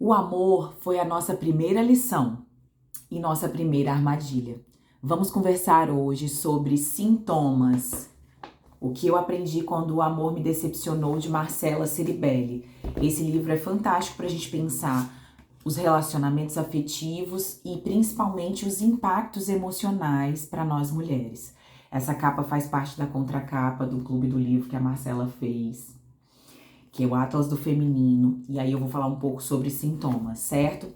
O amor foi a nossa primeira lição e nossa primeira armadilha. Vamos conversar hoje sobre sintomas. O que eu aprendi quando o amor me decepcionou, de Marcella Ceribelli. Esse livro é fantástico para a gente pensar os relacionamentos afetivos e principalmente os impactos emocionais para nós mulheres. Essa capa faz parte da contracapa do Clube do Livro que a Marcella fez, que é o Atlas do Feminino, e aí eu vou falar um pouco sobre sintomas, certo?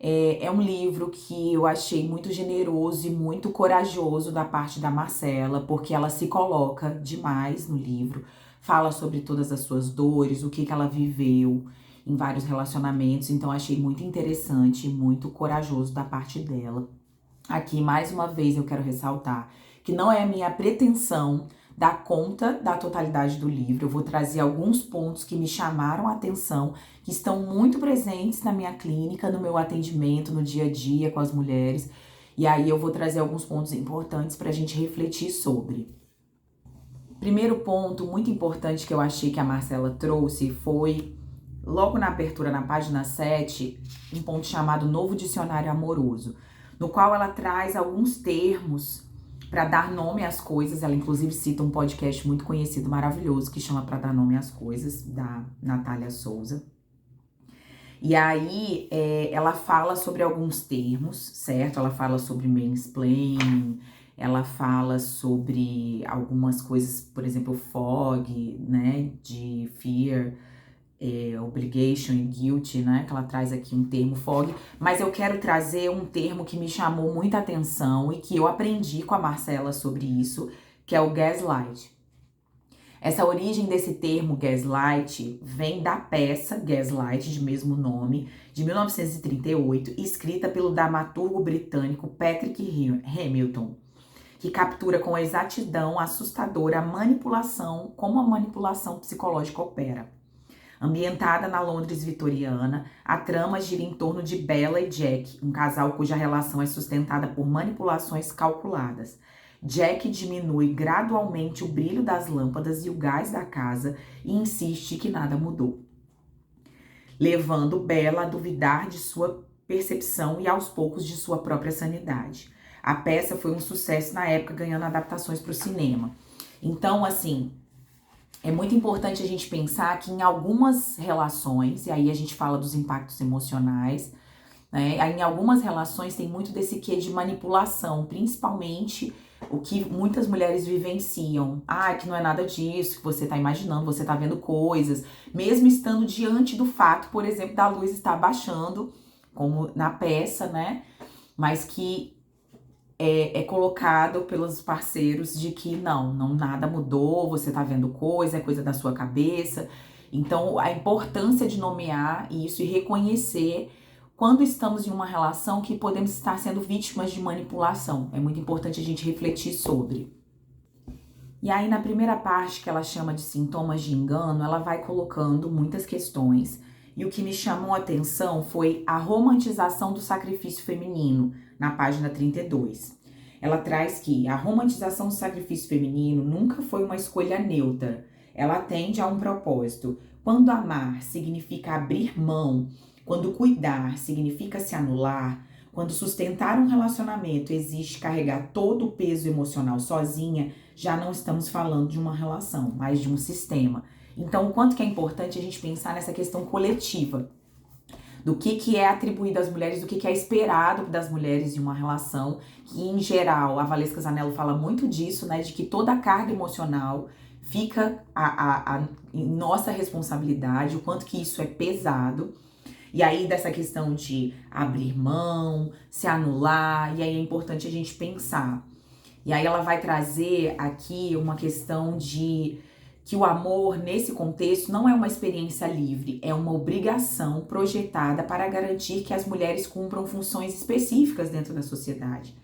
É um livro que eu achei muito generoso e muito corajoso da parte da Marcella, porque ela se coloca demais no livro, fala sobre todas as suas dores, o que ela viveu em vários relacionamentos, então achei muito interessante e muito corajoso da parte dela. Aqui, mais uma vez, eu quero ressaltar que não é a minha pretensão dar conta da totalidade do livro. Eu vou trazer alguns pontos que me chamaram a atenção, que estão muito presentes na minha clínica, no meu atendimento, no dia a dia com as mulheres. E aí eu vou trazer alguns pontos importantes para a gente refletir sobre. Primeiro ponto muito importante que eu achei que a Marcella trouxe foi, logo na abertura, na página 7, um ponto chamado Novo Dicionário Amoroso, no qual ela traz alguns termos para dar nome às coisas. Ela inclusive cita um podcast muito conhecido, maravilhoso, que chama Para Dar Nome às Coisas, da Natália Souza. E aí ela fala sobre alguns termos, certo? Ela fala sobre mansplaining, ela fala sobre algumas coisas, por exemplo, fog, né, de fear, obligation e guilt, né, que ela traz aqui um termo fog, mas eu quero trazer um termo que me chamou muita atenção e que eu aprendi com a Marcella sobre isso, que é o gaslight. Essa origem desse termo gaslight vem da peça Gaslight, de mesmo nome, de 1938, escrita pelo dramaturgo britânico Patrick Hamilton, que captura com exatidão assustadora a manipulação, como a manipulação psicológica opera. Ambientada na Londres vitoriana, a trama gira em torno de Bella e Jack, um casal cuja relação é sustentada por manipulações calculadas. Jack diminui gradualmente o brilho das lâmpadas e o gás da casa e insiste que nada mudou, levando Bella a duvidar de sua percepção e aos poucos de sua própria sanidade. A peça foi um sucesso na época, ganhando adaptações para o cinema. Então, assim, é muito importante a gente pensar que em algumas relações, e aí a gente fala dos impactos emocionais, né? Em algumas relações tem muito desse quê de manipulação, principalmente o que muitas mulheres vivenciam. Ah, que não é nada disso, que você tá imaginando, você tá vendo coisas, mesmo estando diante do fato, por exemplo, da luz estar baixando, como na peça, né? Mas que é colocado pelos parceiros de que não nada mudou, você tá vendo coisa, é coisa da sua cabeça. Então, a importância de nomear isso e reconhecer quando estamos em uma relação que podemos estar sendo vítimas de manipulação. É muito importante a gente refletir sobre. E aí, na primeira parte, que ela chama de sintomas de engano, ela vai colocando muitas questões. E o que me chamou a atenção foi a romantização do sacrifício feminino, na página 32. Ela traz que a romantização do sacrifício feminino nunca foi uma escolha neutra. Ela atende a um propósito. Quando amar significa abrir mão, quando cuidar significa se anular, quando sustentar um relacionamento exige carregar todo o peso emocional sozinha, já não estamos falando de uma relação, mas de um sistema. Então, o quanto que é importante a gente pensar nessa questão coletiva, do que é atribuído às mulheres, do que é esperado das mulheres de uma relação, que em geral, a Valesca Zanello fala muito disso, né, de que toda a carga emocional fica em nossa responsabilidade, o quanto que isso é pesado. E aí, dessa questão de abrir mão, se anular, e aí é importante a gente pensar. E aí ela vai trazer aqui uma questão de que o amor, nesse contexto, não é uma experiência livre, é uma obrigação projetada para garantir que as mulheres cumpram funções específicas dentro da sociedade.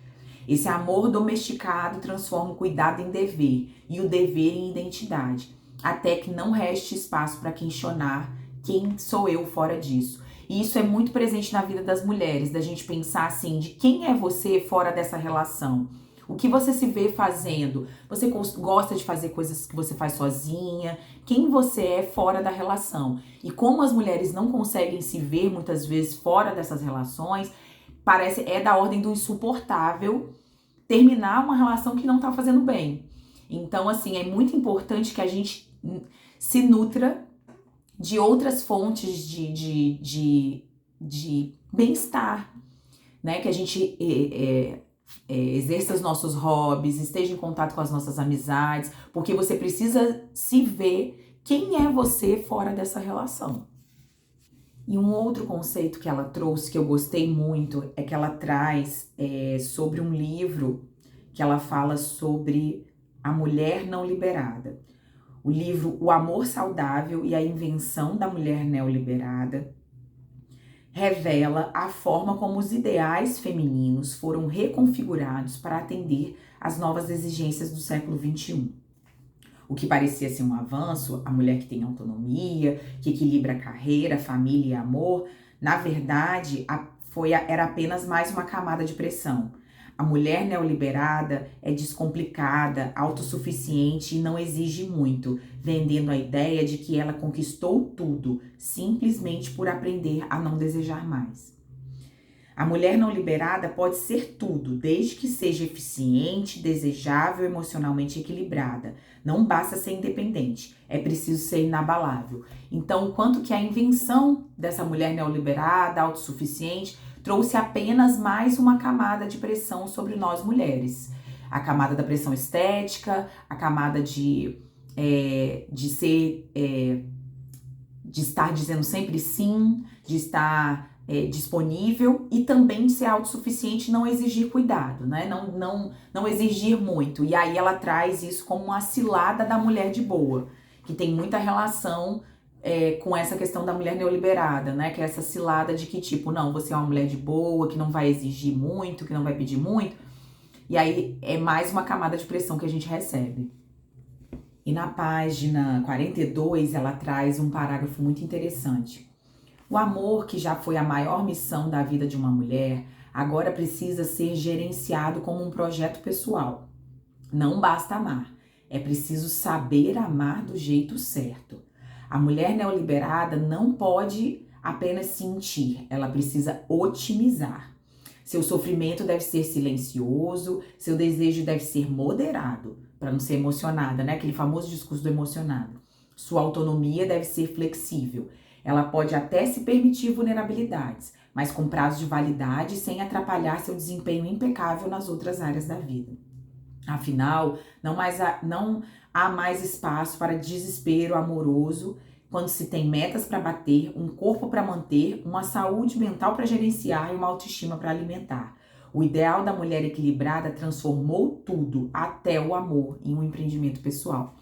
Esse amor domesticado transforma o cuidado em dever e o dever em identidade, até que não reste espaço para questionar quem sou eu fora disso. E isso é muito presente na vida das mulheres, da gente pensar assim, de quem é você fora dessa relação? O que você se vê fazendo? Você gosta de fazer coisas que você faz sozinha? Quem você é fora da relação? E como as mulheres não conseguem se ver muitas vezes fora dessas relações, da ordem do insuportável terminar uma relação que não tá fazendo bem. Então, assim, é muito importante que a gente se nutra de outras fontes de bem-estar, né? Que a gente exerça os nossos hobbies, esteja em contato com as nossas amizades, porque você precisa se ver quem é você fora dessa relação. E um outro conceito que ela trouxe, que eu gostei muito, é que ela traz sobre um livro que ela fala sobre a mulher não liberada. O livro O Amor Saudável e a Invenção da Mulher Neoliberada revela a forma como os ideais femininos foram reconfigurados para atender às novas exigências do século XXI. O que parecia ser um avanço, a mulher que tem autonomia, que equilibra carreira, família e amor, na verdade era apenas mais uma camada de pressão. A mulher neoliberada é descomplicada, autossuficiente e não exige muito, vendendo a ideia de que ela conquistou tudo, simplesmente por aprender a não desejar mais. A mulher não liberada pode ser tudo, desde que seja eficiente, desejável, emocionalmente equilibrada. Não basta ser independente, é preciso ser inabalável. Então, o quanto que a invenção dessa mulher neoliberada, autossuficiente, trouxe apenas mais uma camada de pressão sobre nós mulheres. A camada da pressão estética, a camada de estar dizendo sempre sim, de estar disponível e também de ser autossuficiente e não exigir cuidado, né? Não exigir muito. E aí ela traz isso como uma cilada da mulher de boa, que tem muita relação com essa questão da mulher neoliberada, né? Que é essa cilada de que tipo, não, você é uma mulher de boa, que não vai exigir muito, que não vai pedir muito. E aí é mais uma camada de pressão que a gente recebe. E na página 42 ela traz um parágrafo muito interessante. O amor, que já foi a maior missão da vida de uma mulher, agora precisa ser gerenciado como um projeto pessoal. Não basta amar, é preciso saber amar do jeito certo. A mulher neoliberada não pode apenas sentir, ela precisa otimizar. Seu sofrimento deve ser silencioso, seu desejo deve ser moderado, para não ser emocionada, né? Aquele famoso discurso do emocionado. Sua autonomia deve ser flexível. Ela pode até se permitir vulnerabilidades, mas com prazo de validade sem atrapalhar seu desempenho impecável nas outras áreas da vida. Afinal, não há mais espaço para desespero amoroso quando se tem metas para bater, um corpo para manter, uma saúde mental para gerenciar e uma autoestima para alimentar. O ideal da mulher equilibrada transformou tudo, até o amor, em um empreendimento pessoal.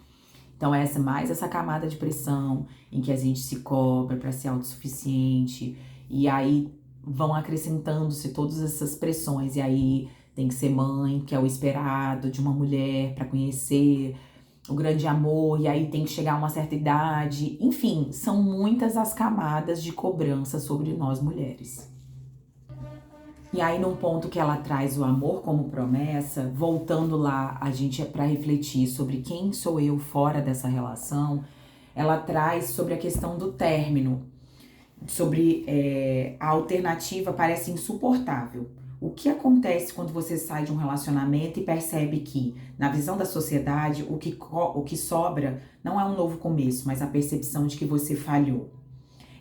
Então essa camada de pressão em que a gente se cobra para ser autossuficiente, e aí vão acrescentando-se todas essas pressões, e aí tem que ser mãe, que é o esperado de uma mulher para conhecer o grande amor, e aí tem que chegar a uma certa idade. Enfim, são muitas as camadas de cobrança sobre nós mulheres. E aí, num ponto que ela traz o amor como promessa, voltando lá a gente para refletir sobre quem sou eu fora dessa relação, ela traz sobre a questão do término, sobre a alternativa parece insuportável. O que acontece quando você sai de um relacionamento e percebe que, na visão da sociedade, o que sobra não é um novo começo, mas a percepção de que você falhou?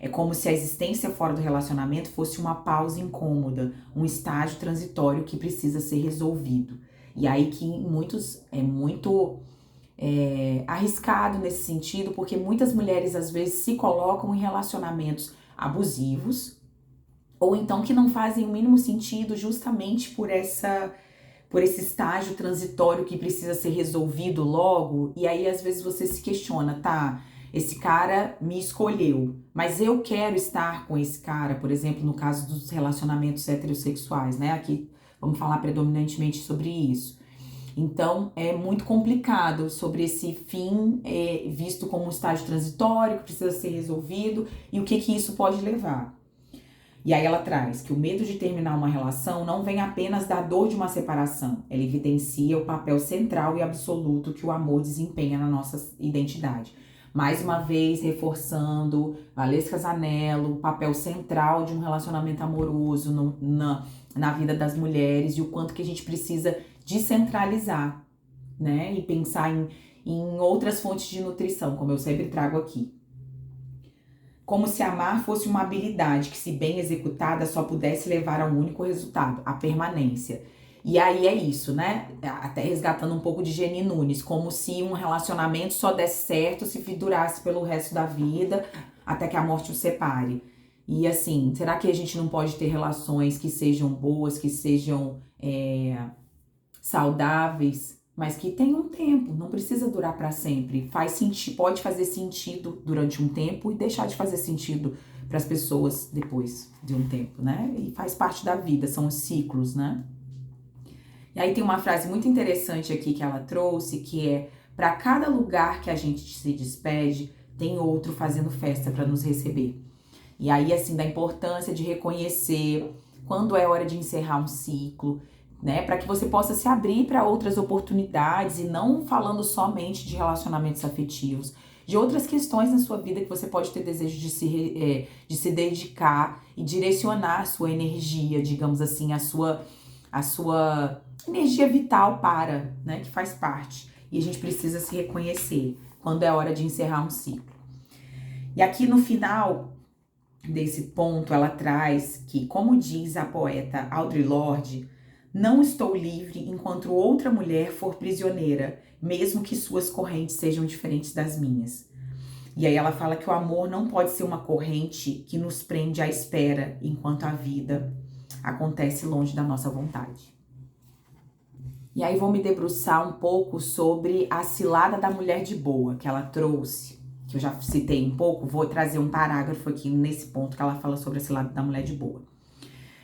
É como se a existência fora do relacionamento fosse uma pausa incômoda, um estágio transitório que precisa ser resolvido. E aí que em muitos é muito arriscado nesse sentido, porque muitas mulheres às vezes se colocam em relacionamentos abusivos, ou então que não fazem o mínimo sentido justamente por esse estágio transitório que precisa ser resolvido logo. E aí às vezes você se questiona, tá, esse cara me escolheu, mas eu quero estar com esse cara, por exemplo, no caso dos relacionamentos heterossexuais, né? Aqui vamos falar predominantemente sobre isso. Então é muito complicado sobre esse fim visto como um estágio transitório que precisa ser resolvido e o que isso pode levar. E aí ela traz que o medo de terminar uma relação não vem apenas da dor de uma separação. Ela evidencia o papel central e absoluto que o amor desempenha na nossa identidade. Mais uma vez, reforçando Valesca Zanello, o papel central de um relacionamento amoroso na vida das mulheres e o quanto que a gente precisa descentralizar, né? E pensar em outras fontes de nutrição, como eu sempre trago aqui. Como se amar fosse uma habilidade que, se bem executada, só pudesse levar a um único resultado, a permanência. E aí é isso, né? Até resgatando um pouco de Geni Nunes, como se um relacionamento só desse certo se durasse pelo resto da vida, até que a morte o separe. E assim, será que a gente não pode ter relações que sejam boas, que sejam saudáveis, mas que tenham um tempo, não precisa durar para sempre. Pode fazer sentido durante um tempo e deixar de fazer sentido para as pessoas depois de um tempo, né? E faz parte da vida, são os ciclos, né? E aí tem uma frase muito interessante aqui que ela trouxe, que é: para cada lugar que a gente se despede, tem outro fazendo festa para nos receber. E aí, assim, da importância de reconhecer quando é hora de encerrar um ciclo, né? Para que você possa se abrir para outras oportunidades e não falando somente de relacionamentos afetivos, de outras questões na sua vida que você pode ter desejo de se dedicar e direcionar a sua energia, digamos assim, a sua energia vital para, né? Que faz parte. E a gente precisa se reconhecer quando é hora de encerrar um ciclo. E aqui no final desse ponto, ela traz que, como diz a poeta Audre Lorde, não estou livre enquanto outra mulher for prisioneira, mesmo que suas correntes sejam diferentes das minhas. E aí ela fala que o amor não pode ser uma corrente que nos prende à espera, enquanto a vida acontece longe da nossa vontade. E aí vou me debruçar um pouco sobre a cilada da mulher de boa, que ela trouxe, que eu já citei um pouco. Vou trazer um parágrafo aqui nesse ponto que ela fala sobre a cilada da mulher de boa.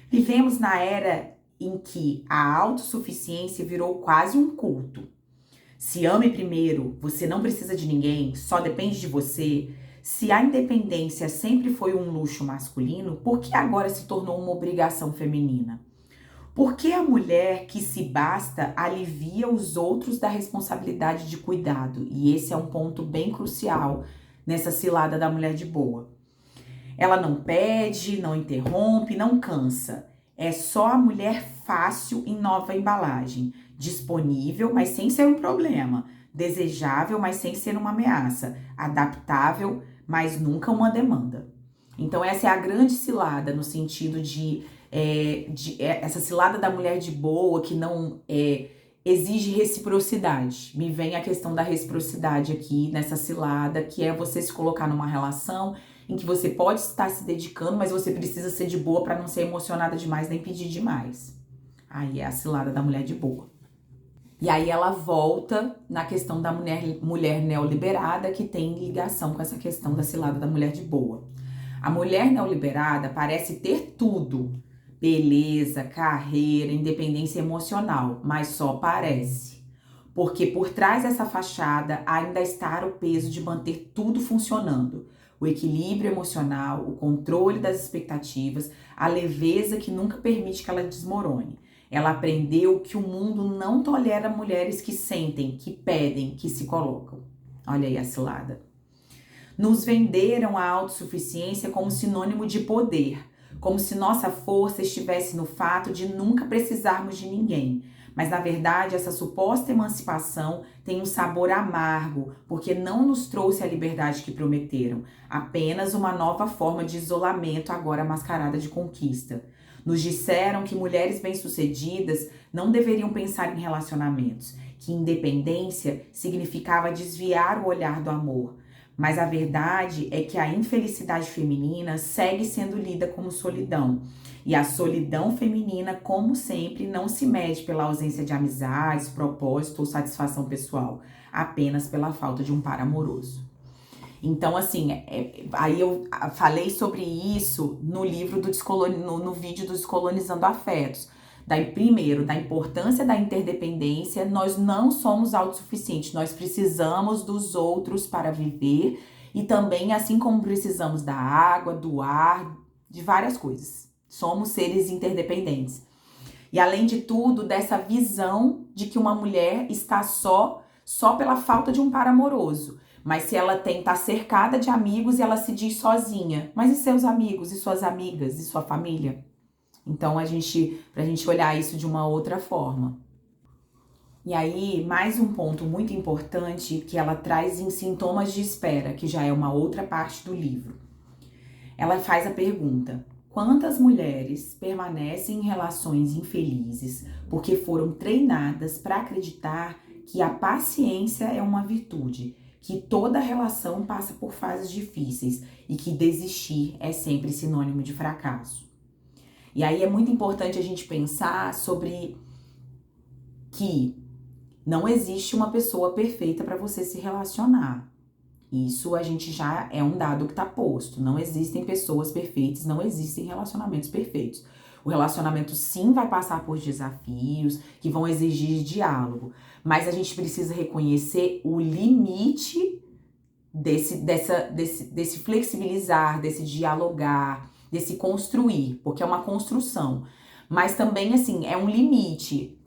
Vivemos na era em que a autossuficiência virou quase um culto. Se ame primeiro, você não precisa de ninguém, só depende de você. Se a independência sempre foi um luxo masculino, por que agora se tornou uma obrigação feminina? Por que a mulher que se basta alivia os outros da responsabilidade de cuidado? E esse é um ponto bem crucial nessa cilada da mulher de boa. Ela não pede, não interrompe, não cansa. É só a mulher fácil em nova embalagem. Disponível, mas sem ser um problema. Desejável, mas sem ser uma ameaça. Adaptável, mas nunca uma demanda. Então essa é a grande cilada no sentido essa cilada da mulher de boa que não exige reciprocidade. Me vem a questão da reciprocidade aqui nessa cilada, que é você se colocar numa relação em que você pode estar se dedicando, mas você precisa ser de boa para não ser emocionada demais nem pedir demais. Aí é a cilada da mulher de boa. E aí ela volta na questão da mulher neoliberada, que tem ligação com essa questão da cilada da mulher de boa. A mulher neoliberada parece ter tudo: beleza, carreira, independência emocional, mas só parece. Porque por trás dessa fachada ainda está o peso de manter tudo funcionando. O equilíbrio emocional, o controle das expectativas, a leveza que nunca permite que ela desmorone. Ela aprendeu que o mundo não tolera mulheres que sentem, que pedem, que se colocam. Olha aí a cilada. Nos venderam a autossuficiência como sinônimo de poder, como se nossa força estivesse no fato de nunca precisarmos de ninguém. Mas, na verdade, essa suposta emancipação tem um sabor amargo, porque não nos trouxe a liberdade que prometeram, apenas uma nova forma de isolamento agora mascarada de conquista. Nos disseram que mulheres bem-sucedidas não deveriam pensar em relacionamentos, que independência significava desviar o olhar do amor. Mas a verdade é que a infelicidade feminina segue sendo lida como solidão. E a solidão feminina, como sempre, não se mede pela ausência de amizades, propósito ou satisfação pessoal, apenas pela falta de um par amoroso. Então, assim, aí eu falei sobre isso no livro no vídeo do Descolonizando Afetos. Primeiro, da importância da interdependência. Nós não somos autossuficientes, nós precisamos dos outros para viver. E também, assim como precisamos da água, do ar, de várias coisas. Somos seres interdependentes. E além de tudo, dessa visão de que uma mulher está só pela falta de um par amoroso. Mas se ela tá cercada de amigos e ela se diz sozinha. Mas e seus amigos, e suas amigas, e sua família? Então, pra gente olhar isso de uma outra forma. E aí, mais um ponto muito importante que ela traz em Sintomas de Espera, que já é uma outra parte do livro. Ela faz a pergunta: quantas mulheres permanecem em relações infelizes porque foram treinadas para acreditar que a paciência é uma virtude, que toda relação passa por fases difíceis e que desistir é sempre sinônimo de fracasso? E aí é muito importante a gente pensar sobre que não existe uma pessoa perfeita para você se relacionar. Isso a gente já é um dado que tá posto. Não existem pessoas perfeitas, não existem relacionamentos perfeitos. O relacionamento sim vai passar por desafios que vão exigir diálogo, mas a gente precisa reconhecer o limite desse flexibilizar, desse dialogar, desse construir, porque é uma construção. Mas também, assim, é um limite.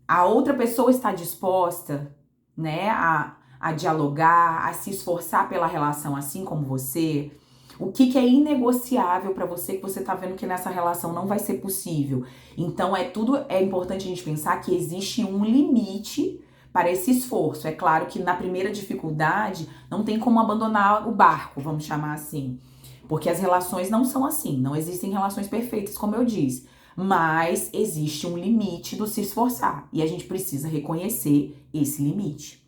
A outra pessoa está disposta, né, a dialogar, a se esforçar pela relação assim como você? O que é inegociável para você que você tá vendo que nessa relação não vai ser possível? Então é importante a gente pensar que existe um limite para esse esforço. É claro que na primeira dificuldade não tem como abandonar o barco, vamos chamar assim. Porque as relações não são assim, não existem relações perfeitas, como eu disse. Mas existe um limite do se esforçar e a gente precisa reconhecer esse limite.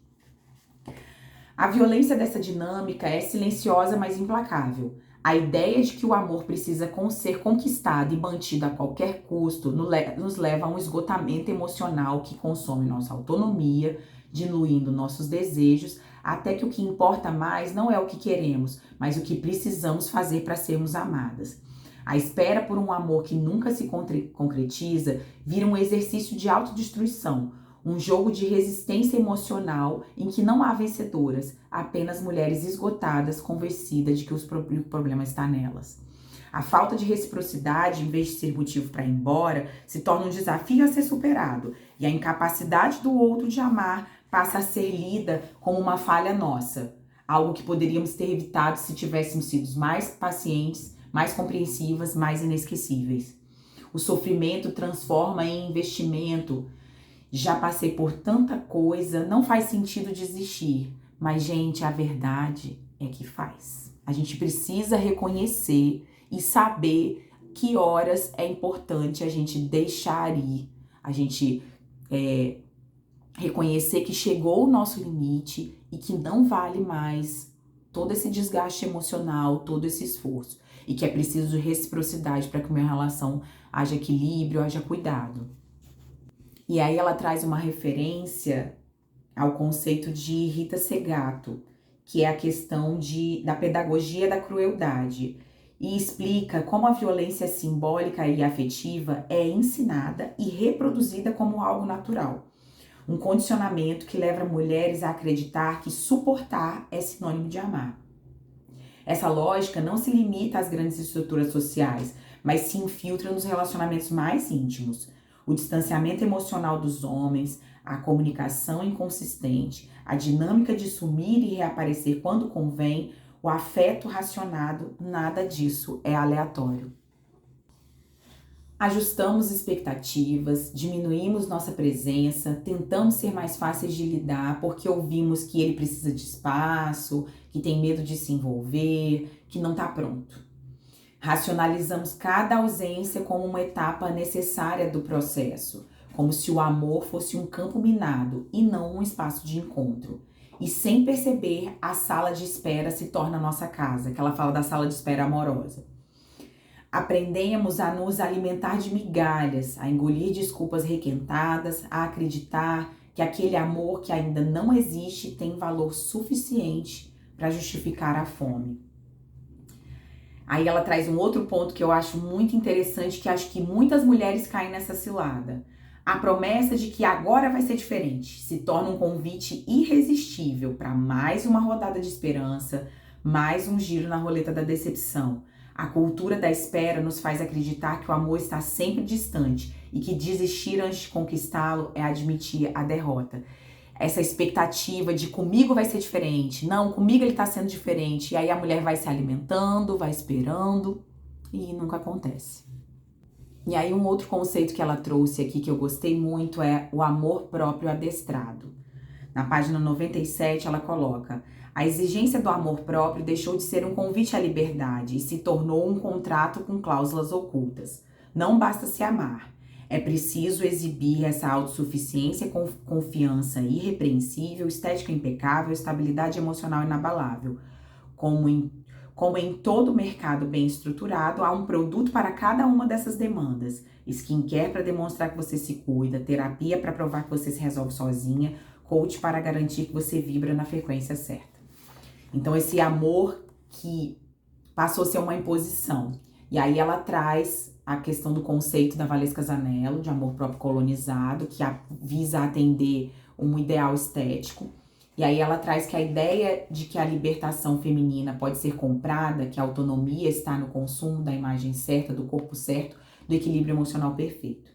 A violência dessa dinâmica é silenciosa, mas implacável. A ideia de que o amor precisa ser conquistado e mantido a qualquer custo nos leva a um esgotamento emocional que consome nossa autonomia, diluindo nossos desejos, até que o que importa mais não é o que queremos, mas o que precisamos fazer para sermos amadas. A espera por um amor que nunca se concretiza vira um exercício de autodestruição, um jogo de resistência emocional em que não há vencedoras, apenas mulheres esgotadas, convencidas de que o problema está nelas. A falta de reciprocidade, em vez de ser motivo para ir embora, se torna um desafio a ser superado, e a incapacidade do outro de amar passa a ser lida como uma falha nossa, algo que poderíamos ter evitado se tivéssemos sido mais pacientes, mais compreensivas, mais inesquecíveis. O sofrimento transforma em investimento. Já passei por tanta coisa, não faz sentido desistir. Mas, gente, a verdade é que faz. A gente precisa reconhecer e saber que horas é importante a gente deixar ir. A gente reconhecer que chegou o nosso limite e que não vale mais todo esse desgaste emocional, todo esse esforço. E que é preciso de reciprocidade para que uma relação haja equilíbrio, haja cuidado. E aí ela traz uma referência ao conceito de Rita Segato, que é a questão da pedagogia da crueldade, e explica como a violência simbólica e afetiva é ensinada e reproduzida como algo natural. Um condicionamento que leva mulheres a acreditar que suportar é sinônimo de amar. Essa lógica não se limita às grandes estruturas sociais, mas se infiltra nos relacionamentos mais íntimos. O distanciamento emocional dos homens, a comunicação inconsistente, a dinâmica de sumir e reaparecer quando convém, o afeto racionado, nada disso é aleatório. Ajustamos expectativas, diminuímos nossa presença, tentamos ser mais fáceis de lidar porque ouvimos que ele precisa de espaço, que tem medo de se envolver, que não está pronto. Racionalizamos cada ausência como uma etapa necessária do processo, como se o amor fosse um campo minado e não um espaço de encontro. E sem perceber, a sala de espera se torna nossa casa, que ela fala da sala de espera amorosa. Aprendemos a nos alimentar de migalhas, a engolir desculpas requentadas, a acreditar que aquele amor que ainda não existe tem valor suficiente para justificar a fome. Aí ela traz um outro ponto que eu acho muito interessante, que acho que muitas mulheres caem nessa cilada. A promessa de que agora vai ser diferente se torna um convite irresistível para mais uma rodada de esperança, mais um giro na roleta da decepção. A cultura da espera nos faz acreditar que o amor está sempre distante e que desistir antes de conquistá-lo é admitir a derrota. Essa expectativa de comigo vai ser diferente, não, comigo ele tá sendo diferente, e aí a mulher vai se alimentando, vai esperando e nunca acontece. E aí um outro conceito que ela trouxe aqui que eu gostei muito é o amor próprio adestrado. Na página 97 ela coloca: a exigência do amor próprio deixou de ser um convite à liberdade e se tornou um contrato com cláusulas ocultas. Não basta se amar. É preciso exibir essa autossuficiência com confiança irrepreensível, estética impecável, estabilidade emocional inabalável. Como em todo mercado bem estruturado, há um produto para cada uma dessas demandas. Skincare para demonstrar que você se cuida, terapia para provar que você se resolve sozinha, coach para garantir que você vibra na frequência certa. Então, esse amor que passou a ser uma imposição. E aí ela traz a questão do conceito da Valesca Zanello, de amor próprio colonizado, que visa atender um ideal estético. E aí ela traz que a ideia de que a libertação feminina pode ser comprada, que a autonomia está no consumo da imagem certa, do corpo certo, do equilíbrio emocional perfeito.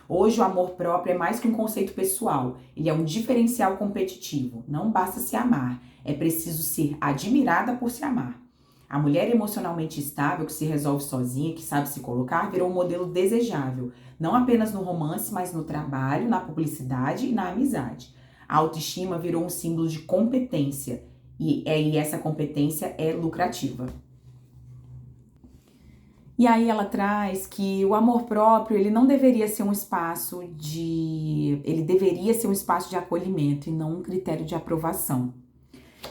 Hoje o amor próprio é mais que um conceito pessoal, ele é um diferencial competitivo. Não basta se amar, é preciso ser admirada por se amar. A mulher emocionalmente estável, que se resolve sozinha, que sabe se colocar, virou um modelo desejável, não apenas no romance, mas no trabalho, na publicidade e na amizade. A autoestima virou um símbolo de competência e essa competência é lucrativa. E aí ela traz que o amor próprio, ele não deveria ser um espaço ele deveria ser um espaço de acolhimento e não um critério de aprovação.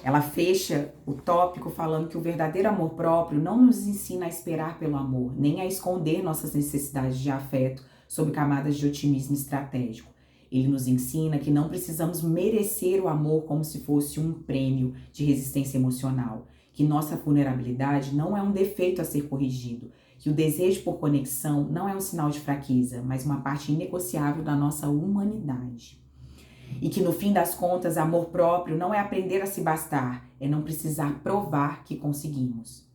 Ela fecha o tópico falando que o verdadeiro amor próprio não nos ensina a esperar pelo amor, nem a esconder nossas necessidades de afeto sob camadas de otimismo estratégico. Ele nos ensina que não precisamos merecer o amor como se fosse um prêmio de resistência emocional, que nossa vulnerabilidade não é um defeito a ser corrigido, que o desejo por conexão não é um sinal de fraqueza, mas uma parte inegociável da nossa humanidade. E que no fim das contas, amor próprio não é aprender a se bastar, é não precisar provar que conseguimos.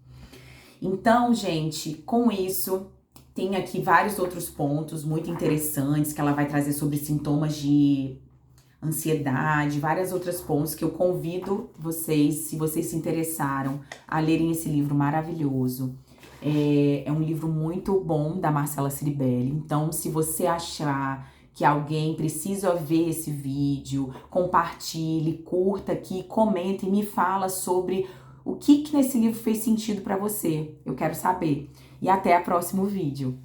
Então, gente, com isso, tem aqui vários outros pontos muito interessantes que ela vai trazer sobre sintomas de ansiedade, vários outros pontos que eu convido vocês, se vocês se interessaram, a lerem esse livro maravilhoso. É um livro muito bom da Marcela Ceribelli. Então, se você achar que alguém precisa ver esse vídeo, compartilhe, curta aqui, comenta e me fala sobre o que nesse livro fez sentido para você. Eu quero saber. E até o próximo vídeo.